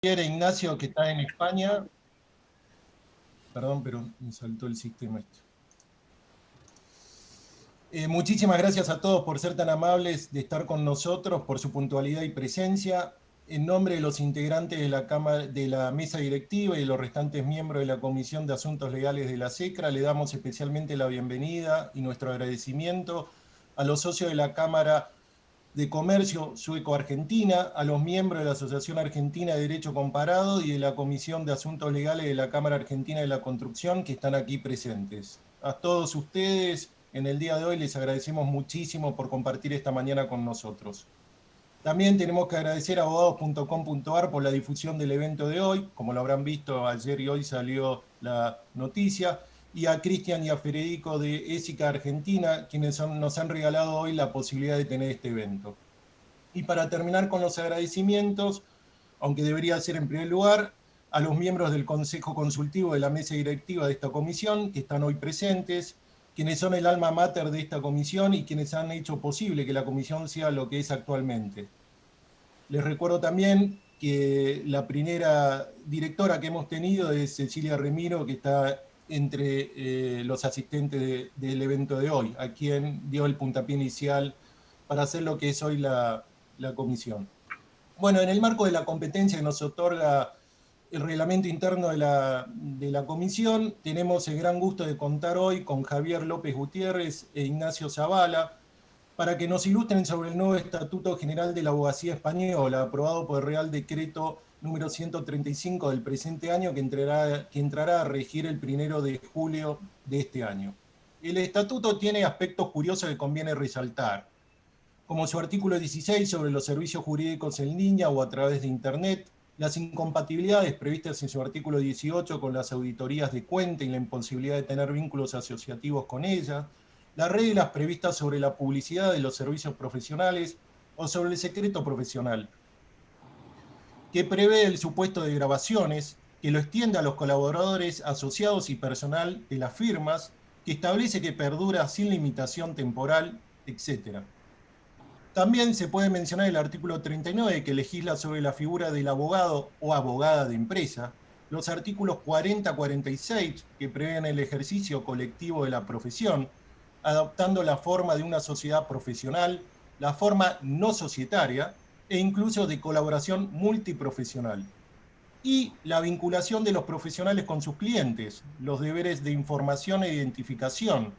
Ignacio, que está en España. Perdón, pero me saltó el sistema esto. Muchísimas gracias a todos por ser tan amables de estar con nosotros, por su puntualidad y presencia. En nombre de los integrantes de la mesa directiva y de los restantes miembros de la Comisión de Asuntos Legales de la SECRA, le damos especialmente la bienvenida y nuestro agradecimiento a los socios de la Cámara de Comercio Sueco-Argentina, a los miembros de la Asociación Argentina de Derecho Comparado y de la Comisión de Asuntos Legales de la Cámara Argentina de la Construcción que están aquí presentes. A todos ustedes, en el día de hoy les agradecemos muchísimo por compartir esta mañana con nosotros. También tenemos que agradecer a abogados.com.ar por la difusión del evento de hoy. Como lo habrán visto, ayer y hoy salió la noticia. Y a Cristian y a Federico de ESICA Argentina, quienes nos han regalado hoy la posibilidad de tener este evento. Y para terminar con los agradecimientos, aunque debería ser en primer lugar, a los miembros del Consejo Consultivo de la Mesa Directiva de esta comisión, que están hoy presentes, quienes son el alma mater de esta comisión y quienes han hecho posible que la comisión sea lo que es actualmente. Les recuerdo también que la primera directora que hemos tenido es Cecilia Remiro, que está entre los asistentes del evento de hoy, a quien dio el puntapié inicial para hacer lo que es hoy la comisión. Bueno, en el marco de la competencia que nos otorga el reglamento interno de la comisión, tenemos el gran gusto de contar hoy con Javier López Gutiérrez e Ignacio Zavala, para que nos ilustren sobre el nuevo Estatuto General de la Abogacía Española, aprobado por el Real Decreto número 135 del presente año, que entrará a regir el 1 de julio de este año. El estatuto tiene aspectos curiosos que conviene resaltar, como su artículo 16 sobre los servicios jurídicos en línea o a través de Internet, las incompatibilidades previstas en su artículo 18 con las auditorías de cuenta y la imposibilidad de tener vínculos asociativos con ellas, las reglas previstas sobre la publicidad de los servicios profesionales o sobre el secreto profesional, que prevé el supuesto de grabaciones, que lo extiende a los colaboradores, asociados y personal de las firmas, que establece que perdura sin limitación temporal, etc. También se puede mencionar el artículo 39, que legisla sobre la figura del abogado o abogada de empresa, los artículos 40-46, que prevén el ejercicio colectivo de la profesión, adoptando la forma de una sociedad profesional, la forma no societaria e incluso de colaboración multiprofesional. Y la vinculación de los profesionales con sus clientes, los deberes de información e identificación,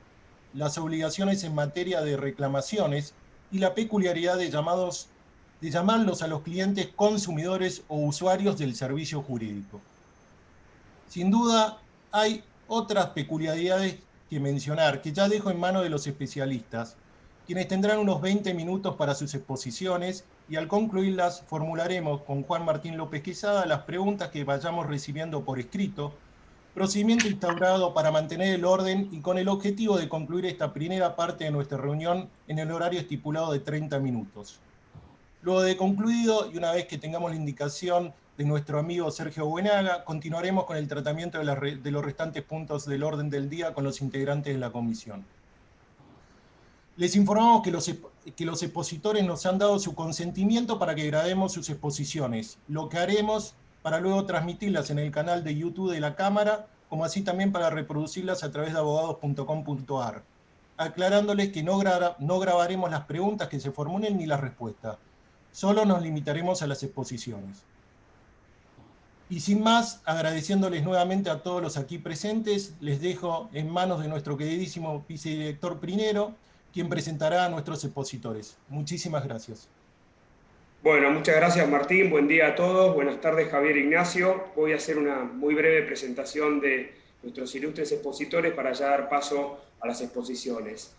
las obligaciones en materia de reclamaciones y la peculiaridad de llamarlos a los clientes consumidores o usuarios del servicio jurídico. Sin duda, hay otras peculiaridades que mencionar, que ya dejo en manos de los especialistas, quienes tendrán unos 20 minutos para sus exposiciones y al concluirlas formularemos con Juan Martín López Quesada las preguntas que vayamos recibiendo por escrito, procedimiento instaurado para mantener el orden y con el objetivo de concluir esta primera parte de nuestra reunión en el horario estipulado de 30 minutos. Luego de concluido, y una vez que tengamos la indicación de nuestro amigo Sergio Buenaga, continuaremos con el tratamiento de los restantes puntos del orden del día con los integrantes de la comisión. Les informamos que los expositores nos han dado su consentimiento para que grabemos sus exposiciones, lo que haremos para luego transmitirlas en el canal de YouTube de la Cámara, como así también para reproducirlas a través de abogados.com.ar, aclarándoles que no grabaremos las preguntas que se formulen ni las respuestas, solo nos limitaremos a las exposiciones. Y sin más, agradeciéndoles nuevamente a todos los aquí presentes, les dejo en manos de nuestro queridísimo vicedirector Prinero, quien presentará a nuestros expositores. Muchísimas gracias. Bueno, muchas gracias Martín, buen día a todos, buenas tardes Javier Ignacio. Voy a hacer una muy breve presentación de nuestros ilustres expositores para ya dar paso a las exposiciones.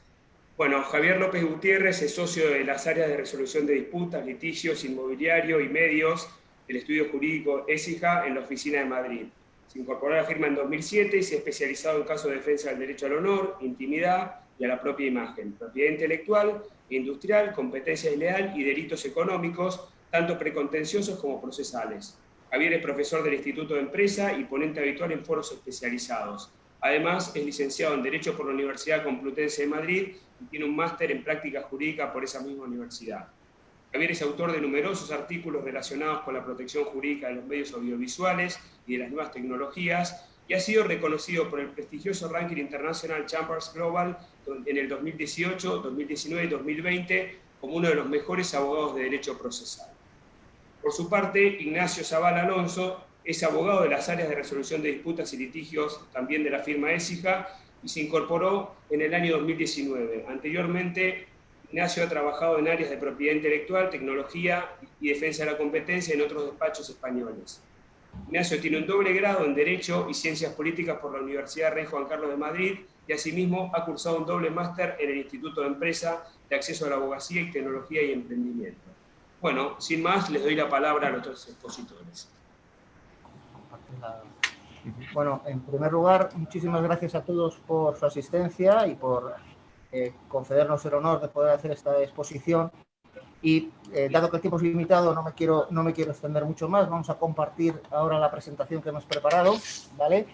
Bueno, Javier López Gutiérrez es socio de las áreas de resolución de disputas, litigios, inmobiliario y medios del estudio jurídico ESIJA en la oficina de Madrid. Se incorporó a la firma en 2007 y se ha especializado en casos de defensa del derecho al honor, intimidad y a la propia imagen, propiedad intelectual e industrial, competencia desleal y delitos económicos, tanto precontenciosos como procesales. Javier es profesor del Instituto de Empresa y ponente habitual en foros especializados. Además, es licenciado en Derecho por la Universidad Complutense de Madrid y tiene un máster en Práctica Jurídica por esa misma universidad. Javier es autor de numerosos artículos relacionados con la protección jurídica de los medios audiovisuales y de las nuevas tecnologías, y ha sido reconocido por el prestigioso ranking internacional Chambers Global en el 2018, 2019 y 2020 como uno de los mejores abogados de derecho procesal. Por su parte, Ignacio Zavala Alonso es abogado de las áreas de resolución de disputas y litigios, también de la firma Écija, y se incorporó en el año 2019. Anteriormente, Ignacio ha trabajado en áreas de propiedad intelectual, tecnología y defensa de la competencia en otros despachos españoles. Ignacio tiene un doble grado en Derecho y Ciencias Políticas por la Universidad Rey Juan Carlos de Madrid y asimismo ha cursado un doble máster en el Instituto de Empresa de Acceso a la Abogacía y Tecnología y Emprendimiento. Bueno, sin más, les doy la palabra a los dos expositores. Bueno, en primer lugar, muchísimas gracias a todos por su asistencia y por concedernos el honor de poder hacer esta exposición. Y dado que el tiempo es limitado, no me quiero extender mucho más. Vamos a compartir ahora la presentación que hemos preparado, ¿vale?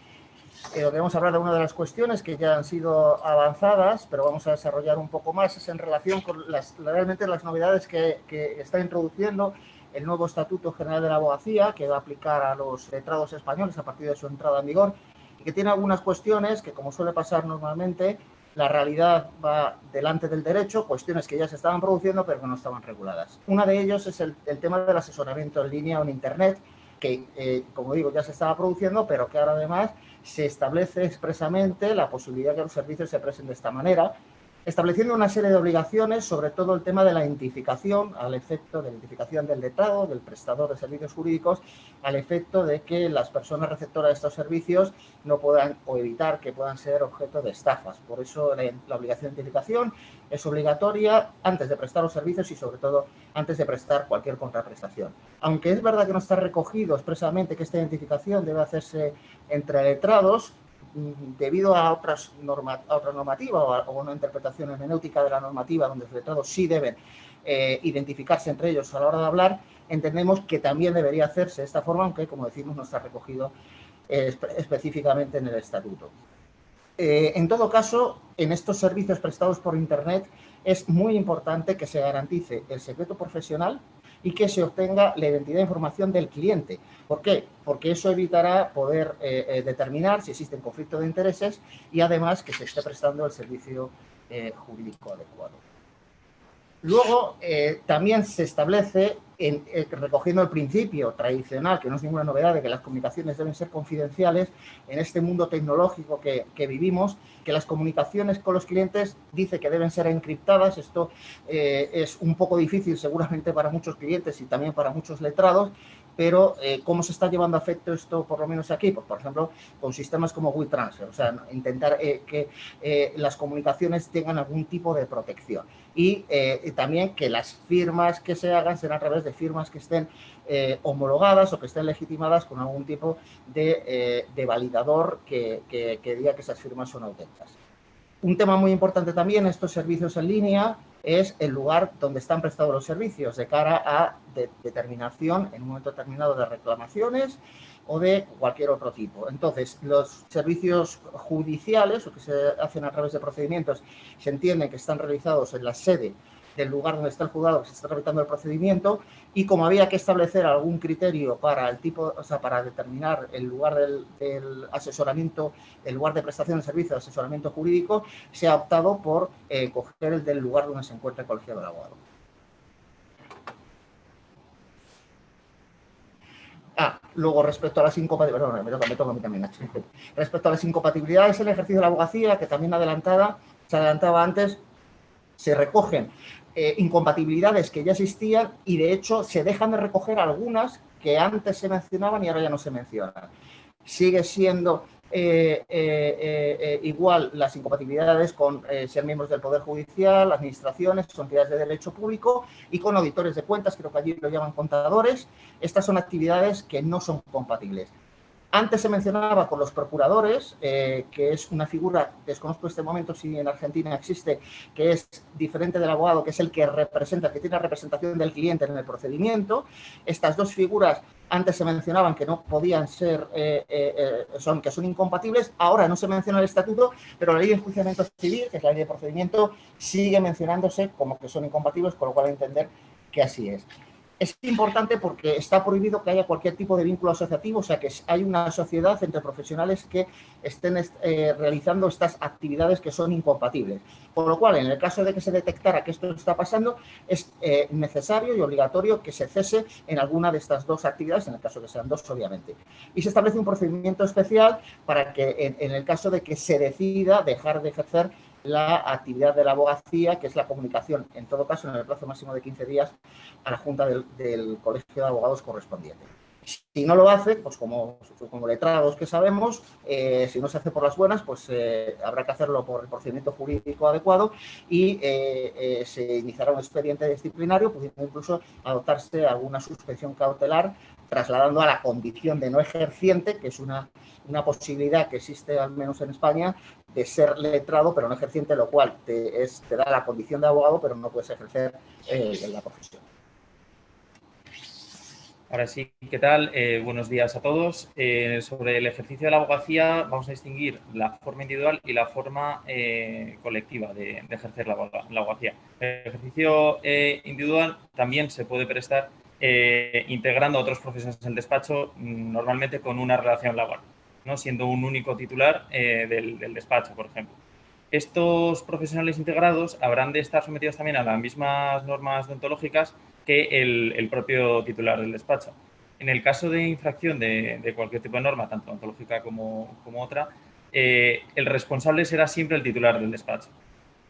Donde vamos a hablar de una de las cuestiones que ya han sido avanzadas, pero vamos a desarrollar un poco más, es en relación con realmente las novedades que está introduciendo el nuevo Estatuto General de la Abogacía, que va a aplicar a los letrados españoles a partir de su entrada en vigor, y que tiene algunas cuestiones que, como suele pasar normalmente, la realidad va delante del derecho, cuestiones que ya se estaban produciendo pero que no estaban reguladas. Una de ellos es el tema del asesoramiento en línea o en Internet, que, como digo, ya se estaba produciendo, pero que ahora además se establece expresamente la posibilidad de que los servicios se presten de esta manera, estableciendo una serie de obligaciones, sobre todo el tema de la identificación, al efecto de la identificación del letrado, del prestador de servicios jurídicos, al efecto de que las personas receptoras de estos servicios no puedan o evitar que puedan ser objeto de estafas. Por eso la obligación de identificación es obligatoria antes de prestar los servicios y, sobre todo, antes de prestar cualquier contraprestación. Aunque es verdad que no está recogido expresamente que esta identificación debe hacerse entre letrados, debido a otra normativa o una interpretación hermenéutica de la normativa donde los letrados sí deben identificarse entre ellos a la hora de hablar, entendemos que también debería hacerse de esta forma, aunque, como decimos, no está recogido específicamente en el estatuto. En todo caso, en estos servicios prestados por Internet es muy importante que se garantice el secreto profesional y que se obtenga la identidad e información del cliente. ¿Por qué? Porque eso evitará poder determinar si existen conflictos de intereses y además que se esté prestando el servicio jurídico adecuado. Luego, también se establece, recogiendo el principio tradicional, que no es ninguna novedad, de que las comunicaciones deben ser confidenciales, en este mundo tecnológico que vivimos, que las comunicaciones con los clientes dice que deben ser encriptadas. Esto es un poco difícil seguramente para muchos clientes y también para muchos letrados, pero ¿cómo se está llevando a efecto esto, por lo menos aquí? Pues, por ejemplo, con sistemas como WeTransfer, o sea, intentar que las comunicaciones tengan algún tipo de protección. Y también que las firmas que se hagan serán a través de firmas que estén homologadas o que estén legitimadas con algún tipo de validador que diga que esas firmas son auténticas. Un tema muy importante también en estos servicios en línea es el lugar donde están prestados los servicios de cara a determinación en un momento determinado de reclamaciones o de cualquier otro tipo. Entonces, los servicios judiciales o que se hacen a través de procedimientos se entiende que están realizados en la sede del lugar donde está el juzgado que se está tramitando el procedimiento, y como había que establecer algún criterio para el tipo, o sea, para determinar el lugar del asesoramiento, el lugar de prestación de servicio de asesoramiento jurídico, se ha optado por coger el del lugar donde se encuentra el colegiado del abogado. Luego, respecto a las incompatibilidades, me toca a mí también, respecto a las incompatibilidades en el ejercicio de la abogacía, que también se adelantaba antes, se recogen incompatibilidades que ya existían y, de hecho, se dejan de recoger algunas que antes se mencionaban y ahora ya no se mencionan. Sigue siendo igual las incompatibilidades con ser miembros del Poder Judicial, administraciones, entidades de derecho público y con auditores de cuentas, creo que allí lo llaman contadores. Estas son actividades que no son compatibles. Antes se mencionaba con los procuradores, que es una figura, desconozco este momento si en Argentina existe, que es diferente del abogado, que es el que representa, que tiene la representación del cliente en el procedimiento. Estas dos figuras antes se mencionaban que no podían ser, que son incompatibles. Ahora no se menciona el estatuto, pero la ley de enjuiciamiento civil, que es la ley de procedimiento, sigue mencionándose como que son incompatibles, con lo cual hay que entender que así es. Es importante porque está prohibido que haya cualquier tipo de vínculo asociativo, o sea, que hay una sociedad entre profesionales que estén realizando estas actividades que son incompatibles. Por lo cual, en el caso de que se detectara que esto está pasando, es necesario y obligatorio que se cese en alguna de estas dos actividades, en el caso de que sean dos, obviamente. Y se establece un procedimiento especial para que, en el caso de que se decida dejar de ejercer la actividad de la abogacía, que es la comunicación, en todo caso, en el plazo máximo de 15 días, a la Junta del Colegio de Abogados correspondiente. Si no lo hace, pues como letrados que sabemos, si no se hace por las buenas, pues habrá que hacerlo por el procedimiento jurídico adecuado y se iniciará un expediente disciplinario, pudiendo incluso adoptarse alguna suspensión cautelar, trasladando a la condición de no ejerciente, que es una posibilidad que existe al menos en España, de ser letrado pero no ejerciente, lo cual te da la condición de abogado, pero no puedes ejercer la profesión. Ahora sí, ¿qué tal? Buenos días a todos. Sobre el ejercicio de la abogacía vamos a distinguir la forma individual y la forma colectiva de ejercer la abogacía. El ejercicio individual también se puede prestar integrando a otros profesionales en el despacho, normalmente con una relación laboral, ¿no? Siendo un único titular del despacho, por ejemplo. Estos profesionales integrados habrán de estar sometidos también a las mismas normas deontológicas que el propio titular del despacho. En el caso de infracción de cualquier tipo de norma, tanto deontológica como otra, el responsable será siempre el titular del despacho.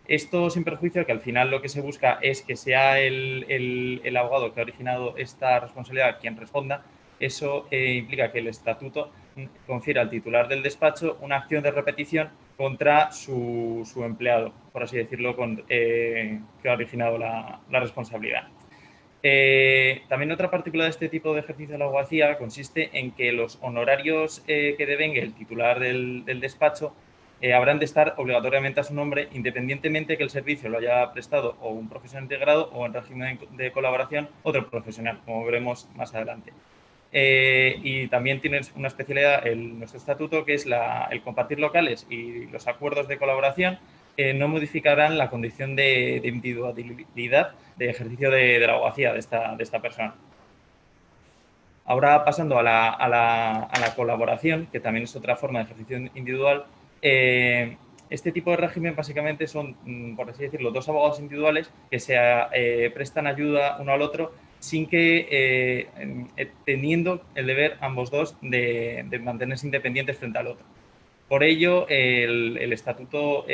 Esto sin perjuicio que al final lo que se busca es que sea el abogado que ha originado esta responsabilidad quien responda. Eso implica que el estatuto confiere al titular del despacho una acción de repetición contra su empleado, por así decirlo, que ha originado la responsabilidad. También otra particularidad de este tipo de ejercicio de la abogacía consiste en que los honorarios que devengue el titular del despacho habrán de estar obligatoriamente a su nombre, independientemente que el servicio lo haya prestado o un profesional integrado o en régimen de colaboración otro profesional, como veremos más adelante. Y también tiene una especialidad nuestro estatuto, que es el compartir locales y los acuerdos de colaboración no modificarán la condición de individualidad de ejercicio de la abogacía de esta persona. Ahora pasando a la colaboración, que también es otra forma de ejercicio individual, este tipo de régimen básicamente son, por así decirlo, dos abogados individuales que se prestan ayuda uno al otro sin que teniendo el deber ambos dos de mantenerse independientes frente al otro. Por ello, el estatuto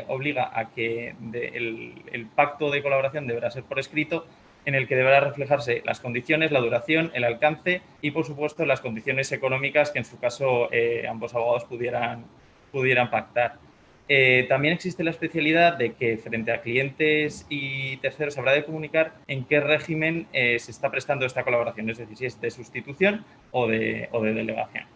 obliga a que el pacto de colaboración deberá ser por escrito, en el que deberá reflejarse las condiciones, la duración, el alcance y, por supuesto, las condiciones económicas que, en su caso, ambos abogados pudieran pactar. También existe la especialidad de que, frente a clientes y terceros, habrá de comunicar en qué régimen se está prestando esta colaboración, es decir, si es de sustitución o de delegación.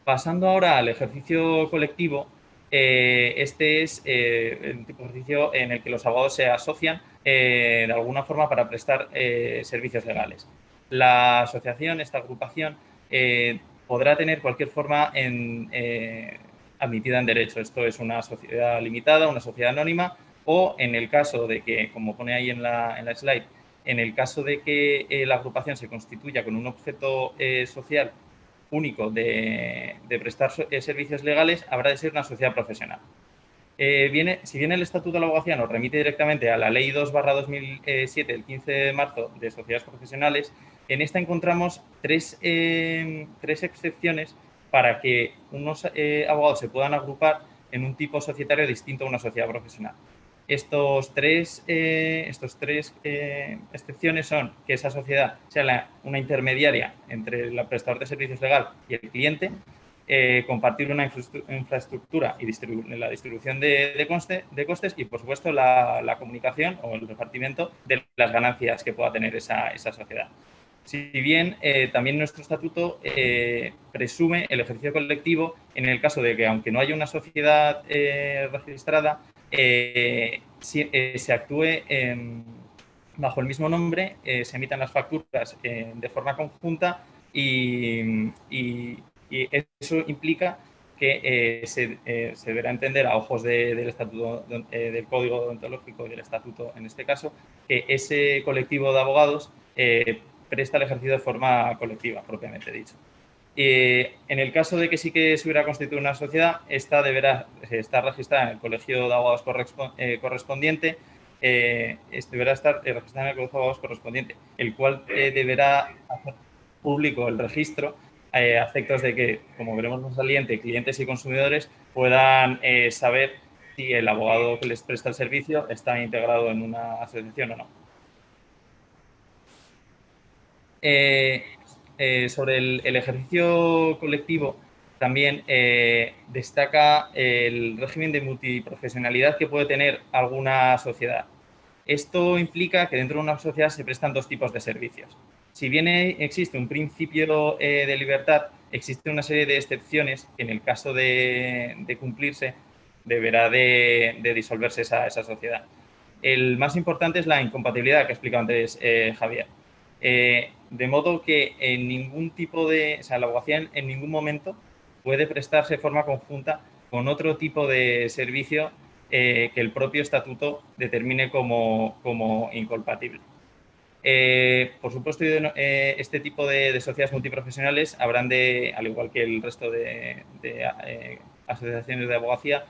Pasando ahora al ejercicio colectivo, este es el tipo de ejercicio en el que los abogados se asocian de alguna forma para prestar servicios legales. La asociación, esta agrupación, podrá tener cualquier forma admitida en derecho. Esto es una sociedad limitada, una sociedad anónima o, en el caso de que, como pone ahí en la slide, en el caso de que la agrupación se constituya con un objeto social único de prestar servicios legales, habrá de ser una sociedad profesional. Si bien el Estatuto de la Abogacía nos remite directamente a la Ley 2/2007 del 15 de marzo de sociedades profesionales, en esta encontramos tres excepciones para que unos abogados se puedan agrupar en un tipo societario distinto a una sociedad profesional. Estos tres excepciones son que esa sociedad sea una intermediaria entre el prestador de servicios legal y el cliente, compartir una infraestructura y la distribución de costes y, por supuesto, la comunicación o el repartimiento de las ganancias que pueda tener esa sociedad. Si bien también nuestro estatuto presume el ejercicio colectivo en el caso de que, aunque no haya una sociedad registrada, se actúe bajo el mismo nombre, se emitan las facturas de forma conjunta y eso implica que se deberá entender a ojos del estatuto, del Código Deontológico y del Estatuto, en este caso, que ese colectivo de abogados presta el ejercicio de forma colectiva, propiamente dicho. En el caso de que sí que se hubiera constituido una sociedad, esta deberá estar registrada en el colegio de abogados correspondiente, deberá estar registrada en el colegio de abogados correspondiente, el cual deberá hacer público el registro a efectos de que, como veremos más adelante, clientes y consumidores puedan saber si el abogado que les presta el servicio está integrado en una asociación o no. Sobre el ejercicio colectivo, también destaca el régimen de multiprofesionalidad que puede tener alguna sociedad. Esto implica que dentro de una sociedad se prestan dos tipos de servicios. Si bien existe un principio de libertad, existe una serie de excepciones que en el caso de cumplirse deberá de disolverse esa sociedad. El más importante es la incompatibilidad que ha explicado antes Javier. De modo que en ningún tipo de... O sea, la abogacía en ningún momento puede prestarse de forma conjunta con otro tipo de servicio que el propio estatuto determine como incompatible. Por supuesto, este tipo de sociedades multiprofesionales habrán de, al igual que el resto de asociaciones de abogacía,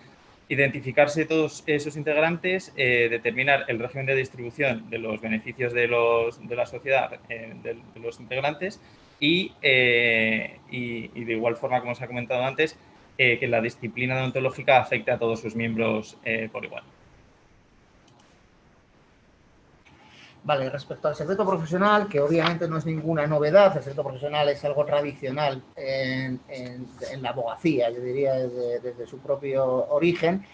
identificarse todos esos integrantes, determinar el régimen de distribución de los beneficios de la sociedad, de los integrantes y de igual forma, como se ha comentado antes, que la disciplina deontológica afecte a todos sus miembros por igual. Vale, respecto al secreto profesional, que obviamente no es ninguna novedad, el secreto profesional es algo tradicional en la abogacía, yo diría desde su propio origen.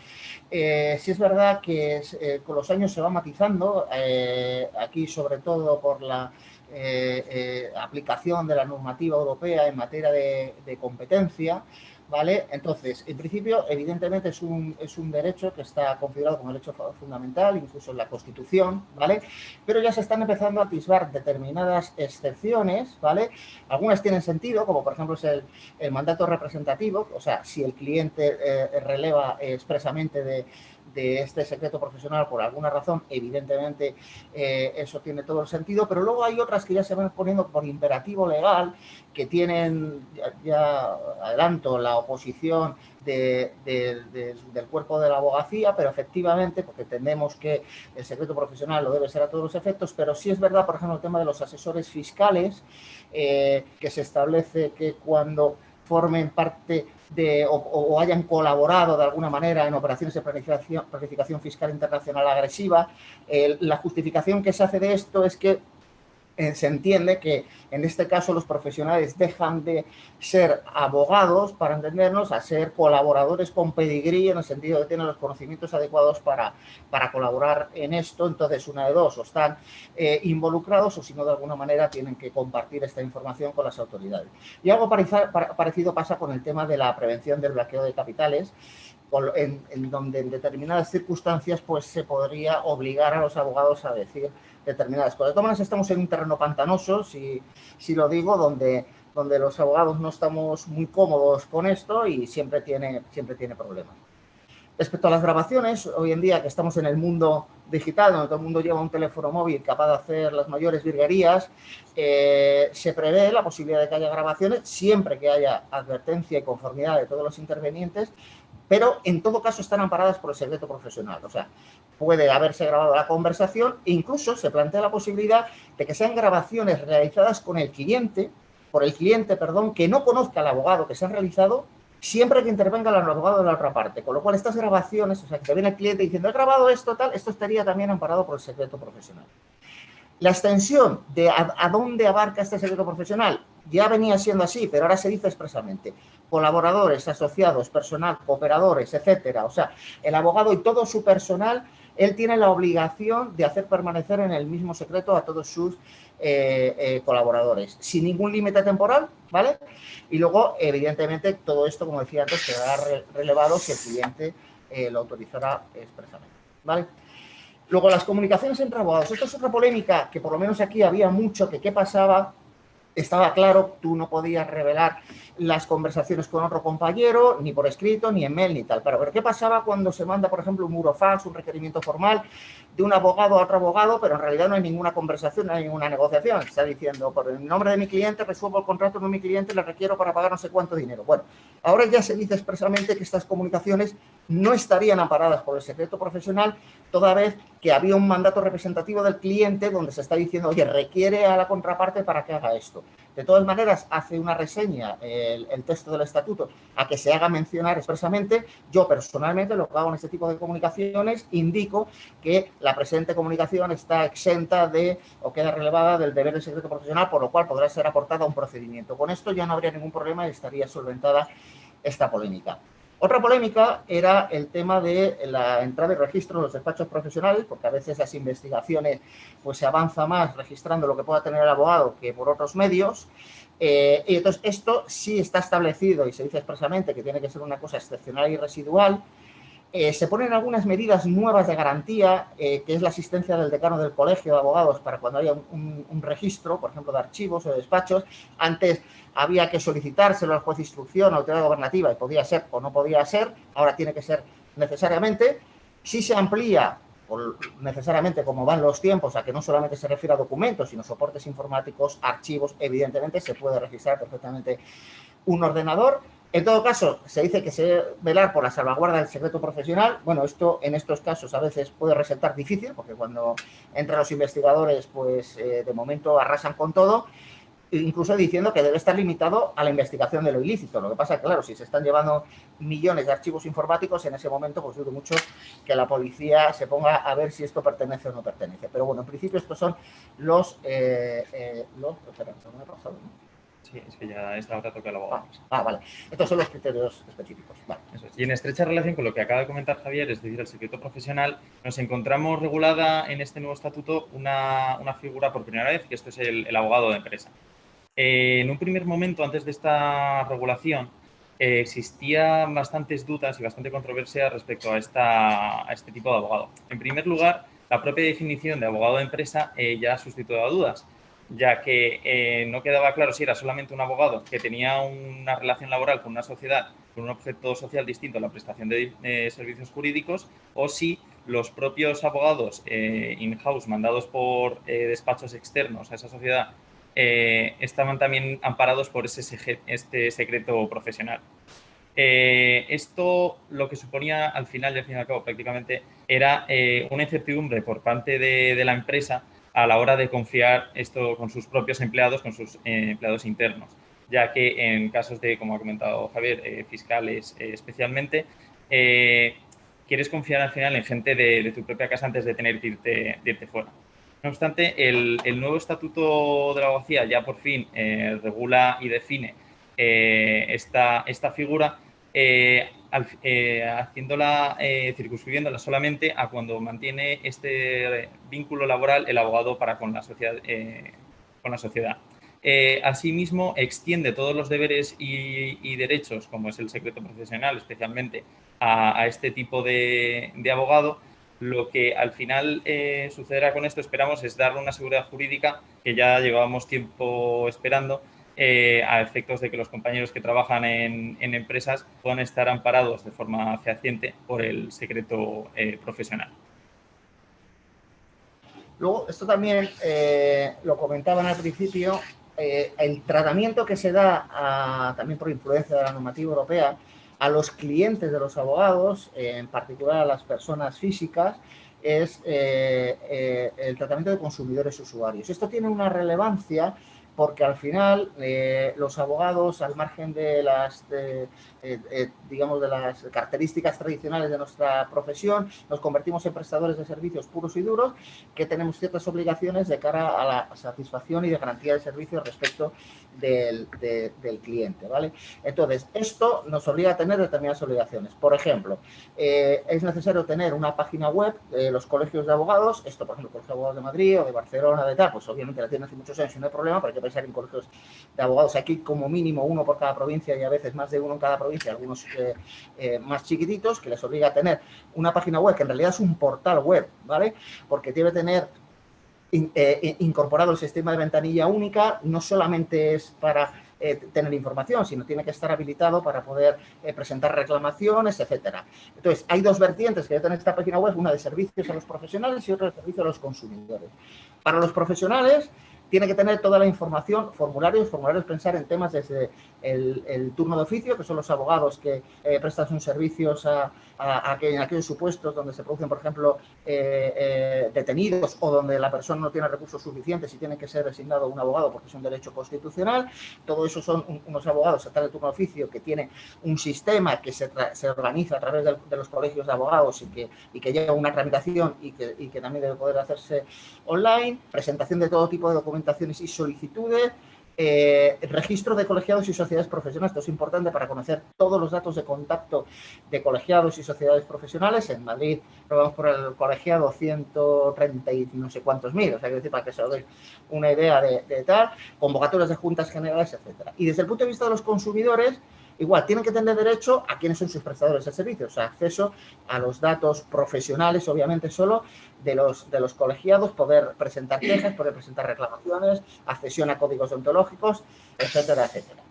Sí es verdad que con los años se va matizando, aquí sobre todo por la aplicación de la normativa europea en materia de competencia, ¿vale? Entonces, en principio, evidentemente es un derecho que está configurado como derecho fundamental, incluso en la Constitución, ¿vale? Pero ya se están empezando a atisbar determinadas excepciones, ¿vale? Algunas tienen sentido, como por ejemplo es el mandato representativo, o sea, si el cliente releva expresamente de este secreto profesional por alguna razón, evidentemente eso tiene todo el sentido, pero luego hay otras que ya se van poniendo por imperativo legal, que tienen, ya adelanto, la oposición del cuerpo de la abogacía, pero efectivamente, porque entendemos que el secreto profesional lo debe ser a todos los efectos, pero sí es verdad, por ejemplo, el tema de los asesores fiscales, que se establece que cuando formen parte o hayan colaborado de alguna manera en operaciones de planificación fiscal internacional agresiva, la justificación que se hace de esto es que se entiende que en este caso los profesionales dejan de ser abogados, para entendernos, a ser colaboradores con pedigrí, en el sentido de que tienen los conocimientos adecuados para colaborar en esto. Entonces, una de dos, o están involucrados o si no, de alguna manera tienen que compartir esta información con las autoridades. Y algo parecido pasa con el tema de la prevención del blanqueo de capitales, en donde en determinadas circunstancias pues se podría obligar a los abogados a decir determinadas cosas. De todas maneras, estamos en un terreno pantanoso, si lo digo, donde los abogados no estamos muy cómodos con esto y siempre tiene problemas. Respecto a las grabaciones, hoy en día que estamos en el mundo digital, donde todo el mundo lleva un teléfono móvil capaz de hacer las mayores virguerías, se prevé la posibilidad de que haya grabaciones siempre que haya advertencia y conformidad de todos los intervenientes, pero en todo caso están amparadas por el secreto profesional. O sea, puede haberse grabado la conversación e incluso se plantea la posibilidad de que sean grabaciones realizadas por el cliente, que no conozca al abogado que se han realizado, siempre que intervenga el abogado de la otra parte. Con lo cual, estas grabaciones, o sea, que viene el cliente diciendo, he grabado esto, tal, esto estaría también amparado por el secreto profesional. La extensión de a dónde abarca este secreto profesional ya venía siendo así, pero ahora se dice expresamente colaboradores, asociados, personal, cooperadores, etcétera. O sea, el abogado y todo su personal, él tiene la obligación de hacer permanecer en el mismo secreto a todos sus colaboradores, sin ningún límite temporal, ¿vale? Y luego, evidentemente, todo esto, como decía antes, quedará relevado si el cliente lo autorizará expresamente, ¿vale? Luego, las comunicaciones entre abogados. Esto es otra polémica que por lo menos aquí había mucho, que qué pasaba estaba claro, tú no podías revelar las conversaciones con otro compañero, ni por escrito, ni en mail, ni tal. Pero ¿qué pasaba cuando se manda, por ejemplo, un burofax, un requerimiento formal de un abogado a otro abogado, pero en realidad no hay ninguna conversación, no hay ninguna negociación? Está diciendo, por el nombre de mi cliente, resuelvo el contrato de mi cliente, le requiero para pagar no sé cuánto dinero. Bueno, ahora ya se dice expresamente que estas comunicaciones no estarían amparadas por el secreto profesional, toda vez que había un mandato representativo del cliente donde se está diciendo, oye, requiere a la contraparte para que haga esto. De todas maneras, hace una reseña el texto del estatuto a que se haga mencionar expresamente. Yo personalmente lo que hago en este tipo de comunicaciones indico que la presente comunicación está exenta de o queda relevada del deber de secreto profesional, por lo cual podrá ser aportada a un procedimiento. Con esto ya no habría ningún problema y estaría solventada esta polémica. Otra polémica era el tema de la entrada y registro de los despachos profesionales, porque a veces las investigaciones pues se avanza más registrando lo que pueda tener el abogado que por otros medios. Y entonces esto sí está establecido y se dice expresamente que tiene que ser una cosa excepcional y residual. Se ponen algunas medidas nuevas de garantía, que es la asistencia del decano del colegio de abogados para cuando haya un registro, por ejemplo, de archivos o de despachos. Antes había que solicitárselo al juez de instrucción, a la autoridad gobernativa, y podía ser o no podía ser. Ahora tiene que ser necesariamente. Si se amplía necesariamente, como van los tiempos, a que no solamente se refiere a documentos, sino soportes informáticos, archivos, evidentemente se puede registrar perfectamente un ordenador. En todo caso, se dice que se debe velar por la salvaguarda del secreto profesional. Bueno, esto en estos casos a veces puede resultar difícil, porque cuando entran los investigadores, pues de momento arrasan con todo, incluso diciendo que debe estar limitado a la investigación de lo ilícito. Lo que pasa es que, claro, si se están llevando millones de archivos informáticos, en ese momento, pues dudo mucho que la policía se ponga a ver si esto pertenece o no pertenece. Pero bueno, en principio estos son los... espera, no me he pasado, ¿no? Sí, es que ya esta hora toca el abogado. Vale. Estos son los criterios específicos. Vale. Eso es. Y en estrecha relación con lo que acaba de comentar Javier, es decir, el secreto profesional, nos encontramos regulada en este nuevo estatuto una figura por primera vez, que esto es el abogado de empresa. En un primer momento, antes de esta regulación, existían bastantes dudas y bastante controversia respecto a este tipo de abogado. En primer lugar, la propia definición de abogado de empresa ya ha suscitado dudas, ya que no quedaba claro si era solamente un abogado que tenía una relación laboral con una sociedad con un objeto social distinto a la prestación de servicios jurídicos, o si los propios abogados in-house mandados por despachos externos a esa sociedad estaban también amparados por este secreto profesional. Esto lo que suponía al final y al fin y al cabo prácticamente era una incertidumbre por parte de la empresa a la hora de confiar esto con sus propios empleados, con sus empleados internos, ya que en casos de, como ha comentado Javier, fiscales especialmente, quieres confiar al final en gente de tu propia casa antes de tener que irte fuera. No obstante, el nuevo estatuto de la abogacía ya por fin regula y define esta figura, haciéndola, circunscribiéndola solamente a cuando mantiene este vínculo laboral el abogado para con la sociedad. Asimismo, extiende todos los deberes y derechos, como es el secreto profesional, especialmente a este tipo de abogado. Lo que al final sucederá con esto, esperamos, es darle una seguridad jurídica que ya llevábamos tiempo esperando, a efectos de que los compañeros que trabajan en empresas puedan estar amparados de forma fehaciente por el secreto profesional. Luego, esto también lo comentaban al principio, el tratamiento que se da, también por influencia de la normativa europea, a los clientes de los abogados, en particular a las personas físicas, es el tratamiento de consumidores usuarios. Esto tiene una relevancia porque al final los abogados, al margen de las, digamos, de las características tradicionales de nuestra profesión, nos convertimos en prestadores de servicios puros y duros, que tenemos ciertas obligaciones de cara a la satisfacción y de garantía de servicios respecto del cliente, ¿vale? Entonces, esto nos obliga a tener determinadas obligaciones. Por ejemplo, es necesario tener una página web de los colegios de abogados. Esto, por ejemplo, el Colegio de Abogados de Madrid o de Barcelona, de tal, pues obviamente la tienen hace muchos años y no hay problema, pero hay que pensar en colegios de abogados. Aquí como mínimo uno por cada provincia y a veces más de uno en cada provincia, algunos más chiquititos, que les obliga a tener una página web que en realidad es un portal web, ¿vale? Porque debe tener incorporado el sistema de ventanilla única, no solamente es para tener información, sino tiene que estar habilitado para poder presentar reclamaciones, etcétera. Entonces, hay dos vertientes que tiene esta página web, una de servicios a los profesionales y otra de servicios a los consumidores. Para los profesionales, tiene que tener toda la información, formularios, pensar en temas desde el turno de oficio, que son los abogados que prestan sus servicios en aquellos supuestos donde se producen, por ejemplo, detenidos o donde la persona no tiene recursos suficientes y tiene que ser designado un abogado porque es un derecho constitucional. Todo eso son unos abogados, está en el turno de oficio, que tiene un sistema que se organiza a través de los colegios de abogados y que lleva una tramitación y que también debe poder hacerse online, presentación de todo tipo de documentaciones y solicitudes, registro de colegiados y sociedades profesionales. Esto es importante para conocer todos los datos de contacto de colegiados y sociedades profesionales. En Madrid probamos por el colegiado 130 y no sé cuántos mil, o sea, que decir, para que se os deis una idea de tal, convocatorias de juntas generales, etcétera. Y desde el punto de vista de los consumidores, igual, tienen que tener derecho a quiénes son sus prestadores de servicios, o sea, acceso a los datos profesionales, obviamente solo, de los colegiados, poder presentar quejas, poder presentar reclamaciones, accesión a códigos deontológicos, etcétera, etcétera.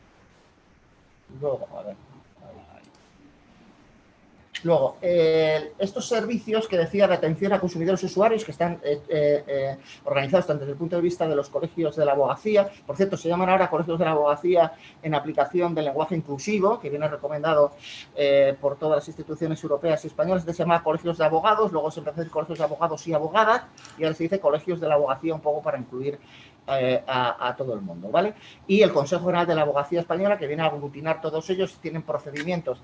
Luego, a ver. Luego, estos servicios que decía de atención a consumidores y usuarios que están organizados tanto desde el punto de vista de los colegios de la abogacía, por cierto, se llaman ahora colegios de la abogacía en aplicación del lenguaje inclusivo, que viene recomendado por todas las instituciones europeas y españolas. Se llama colegios de abogados, luego se empezó a decir colegios de abogados y abogadas, y ahora se dice colegios de la abogacía un poco para incluir a todo el mundo, ¿vale? Y el Consejo General de la Abogacía Española, que viene a aglutinar todos ellos, tienen procedimientos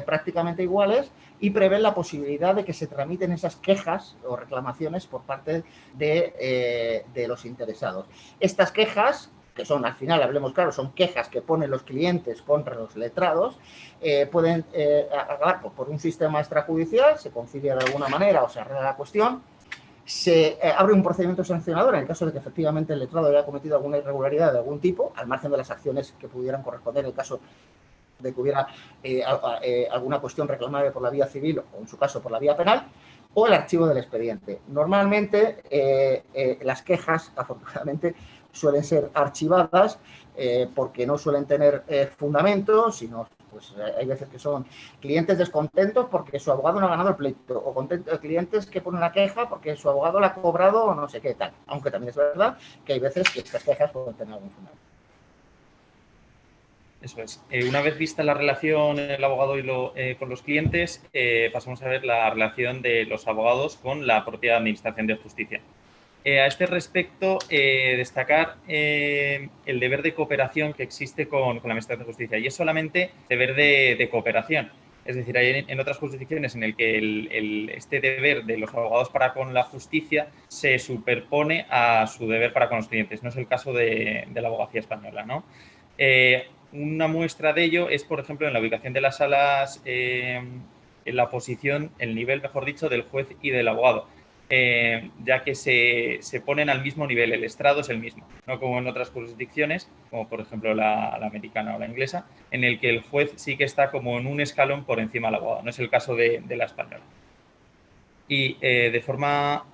prácticamente iguales y prevén la posibilidad de que se tramiten esas quejas o reclamaciones por parte de los interesados. Estas quejas, que son, al final, hablemos claro, son quejas que ponen los clientes contra los letrados, pueden acabar por un sistema extrajudicial, se concilia de alguna manera o se arregla la cuestión, se abre un procedimiento sancionador en el caso de que efectivamente el letrado haya cometido alguna irregularidad de algún tipo, al margen de las acciones que pudieran corresponder en el caso de que hubiera alguna cuestión reclamable por la vía civil o, en su caso, por la vía penal, o el archivo del expediente. Normalmente, las quejas, afortunadamente, suelen ser archivadas porque no suelen tener fundamento, sino pues hay veces que son clientes descontentos porque su abogado no ha ganado el pleito, o clientes que ponen una queja porque su abogado la ha cobrado o no sé qué tal. Aunque también es verdad que hay veces que estas quejas pueden tener algún fundamento. Eso es. Una vez vista la relación el abogado con los clientes, pasamos a ver la relación de los abogados con la propia Administración de Justicia. A este respecto, destacar el deber de cooperación que existe con la Administración de Justicia, y es solamente deber de cooperación. Es decir, hay en otras jurisdicciones en el que este deber de los abogados para con la justicia se superpone a su deber para con los clientes. No es el caso de la abogacía española, ¿no? Una muestra de ello es, por ejemplo, en la ubicación de las salas, en la posición, el nivel, mejor dicho, del juez y del abogado. Ya que se ponen al mismo nivel, el estrado es el mismo, no como en otras jurisdicciones, como por ejemplo la americana o la inglesa, en el que el juez sí que está como en un escalón por encima del abogado, no es el caso de la española. Y de forma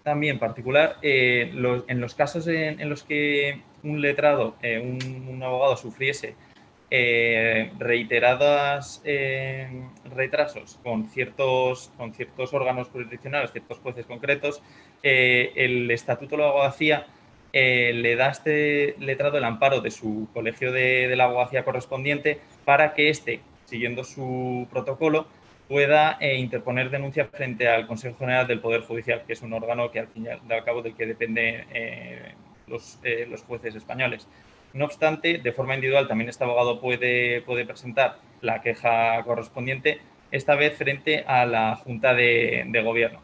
también particular, en los casos en los que un letrado, un abogado sufriese reiterados retrasos con ciertos órganos jurisdiccionales, ciertos jueces concretos, el Estatuto de la Abogacía le da a este letrado el amparo de su colegio de la abogacía correspondiente para que éste, siguiendo su protocolo, pueda interponer denuncia frente al Consejo General del Poder Judicial, que es un órgano que al fin y al cabo del que dependen los jueces españoles. No obstante, de forma individual también este abogado puede presentar la queja correspondiente, esta vez frente a la Junta de Gobierno.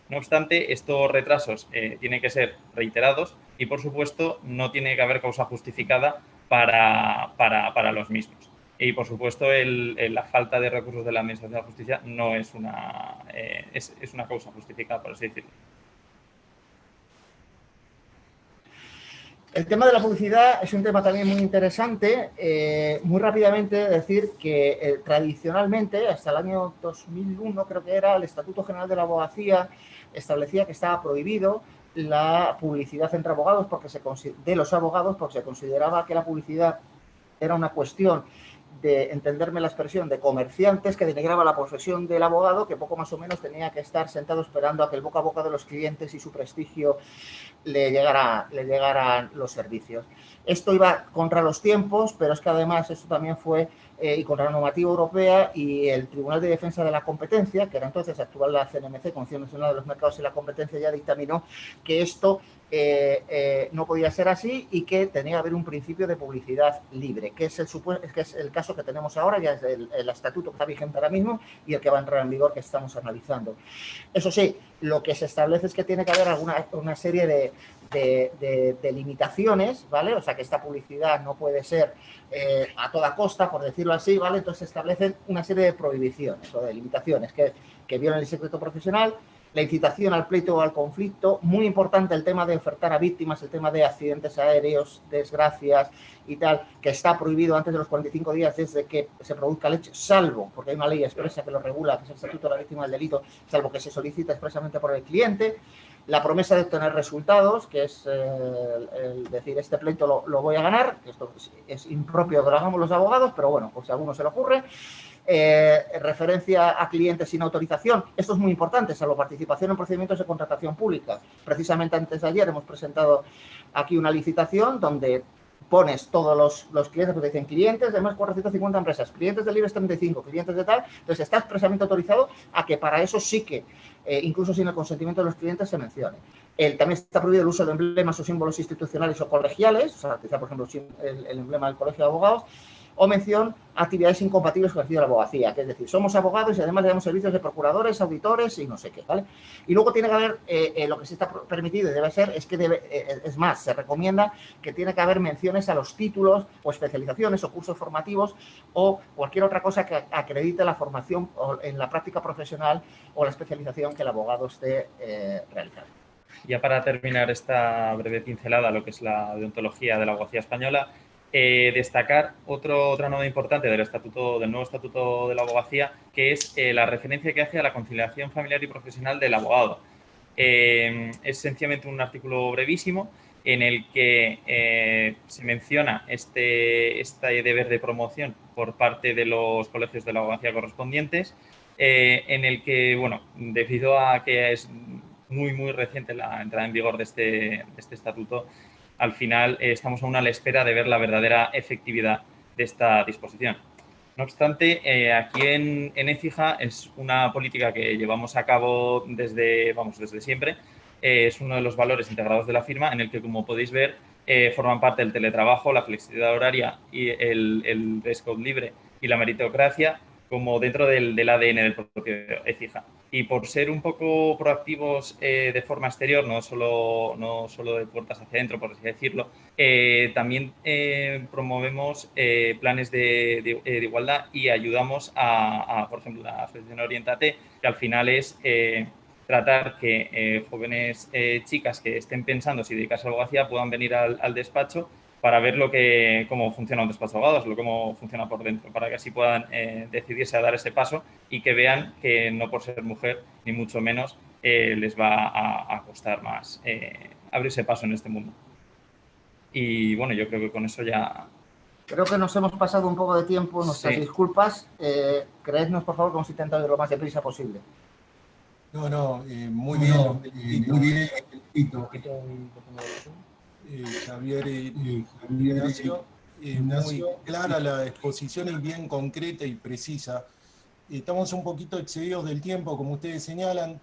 No obstante, estos retrasos tienen que ser reiterados y, por supuesto, no tiene que haber causa justificada para los mismos. Y, por supuesto, la falta de recursos de la Administración de Justicia no es una causa justificada, por así decirlo. El tema de la publicidad es un tema también muy interesante. Muy rápidamente decir que tradicionalmente, hasta el año 2001 creo que era, el Estatuto General de la Abogacía establecía que estaba prohibido la publicidad entre abogados de los abogados, porque se consideraba que la publicidad era una cuestión de, entenderme la expresión, de comerciantes, que denigraba la profesión del abogado, que poco más o menos tenía que estar sentado esperando a que el boca a boca de los clientes y su prestigio le llegaran los servicios. Esto iba contra los tiempos, pero es que además esto también fue y contra la normativa europea, y el Tribunal de Defensa de la Competencia, que era entonces actual la CNMC, Comisión Nacional de los Mercados y la Competencia, ya dictaminó que esto no podía ser así y que tenía que haber un principio de publicidad libre, que es el caso que tenemos ahora, ya es el estatuto que está vigente ahora mismo y el que va a entrar en vigor, que estamos analizando. Eso sí, lo que se establece es que tiene que haber una serie de limitaciones, ¿vale? O sea, que esta publicidad no puede ser a toda costa, por decirlo así, ¿vale? Entonces se establecen una serie de prohibiciones o de limitaciones que violan el secreto profesional, la incitación al pleito o al conflicto, muy importante el tema de ofertar a víctimas, el tema de accidentes aéreos, desgracias y tal, que está prohibido antes de los 45 días desde que se produzca el hecho, salvo, porque hay una ley expresa que lo regula, que es el Estatuto de la Víctima del Delito, salvo que se solicita expresamente por el cliente. La promesa de obtener resultados, que es el decir, este pleito lo voy a ganar, que esto es impropio que lo hagamos los abogados, pero bueno, pues si a alguno se le ocurre. Referencia a clientes sin autorización. Esto es muy importante, salvo participación en procedimientos de contratación pública. Precisamente antes de ayer hemos presentado aquí una licitación donde pones todos los clientes, pues dicen clientes de más 450 empresas, clientes del IBEX 35, clientes de tal, entonces está expresamente autorizado a que para eso sí que, incluso sin el consentimiento de los clientes, se mencione. También está prohibido el uso de emblemas o símbolos institucionales o colegiales, o sea, por ejemplo, el emblema del Colegio de Abogados, o mención a actividades incompatibles con el ejercicio de la abogacía, que es decir, somos abogados y además le damos servicios de procuradores, auditores y no sé qué, ¿vale? Y luego tiene que haber, lo que sí está permitido y debe ser, es que es más, se recomienda que tiene que haber menciones a los títulos o especializaciones o cursos formativos o cualquier otra cosa que acredite la formación en la práctica profesional o la especialización que el abogado esté realizando. Ya para terminar esta breve pincelada, lo que es la deontología de la abogacía española, destacar otra nota importante del nuevo estatuto de la abogacía, que es la referencia que hace a la conciliación familiar y profesional del abogado. Es sencillamente un artículo brevísimo en el que se menciona este deber de promoción por parte de los colegios de la abogacía correspondientes, en el que, bueno, debido a que es muy reciente la entrada en vigor de este estatuto, al final estamos aún a la espera de ver la verdadera efectividad de esta disposición. No obstante, aquí en Écija es una política que llevamos a cabo desde siempre. Es uno de los valores integrados de la firma, en el que, como podéis ver, forman parte el teletrabajo, la flexibilidad horaria y el dress code libre y la meritocracia, como dentro del ADN del propio Écija. Y por ser un poco proactivos de forma exterior, no solo de puertas hacia adentro, por así decirlo, también promovemos planes de igualdad y ayudamos por ejemplo, la Asociación Oriéntate, que al final es tratar que jóvenes chicas que estén pensando si dedicarse a la abogacía puedan venir al despacho para ver cómo funciona un despacho de abogados, cómo funciona por dentro, para que así puedan decidirse a dar ese paso y que vean que no por ser mujer, ni mucho menos, les va a costar más abrirse paso en este mundo. Y bueno, yo creo que con eso ya... Creo que nos hemos pasado un poco de tiempo, nuestras disculpas. Creednos, por favor, que hemos intentado ir lo más deprisa posible. Muy bien. Javier Ignacio, muy clara la exposición y bien concreta y precisa. Estamos un poquito excedidos del tiempo, como ustedes señalan.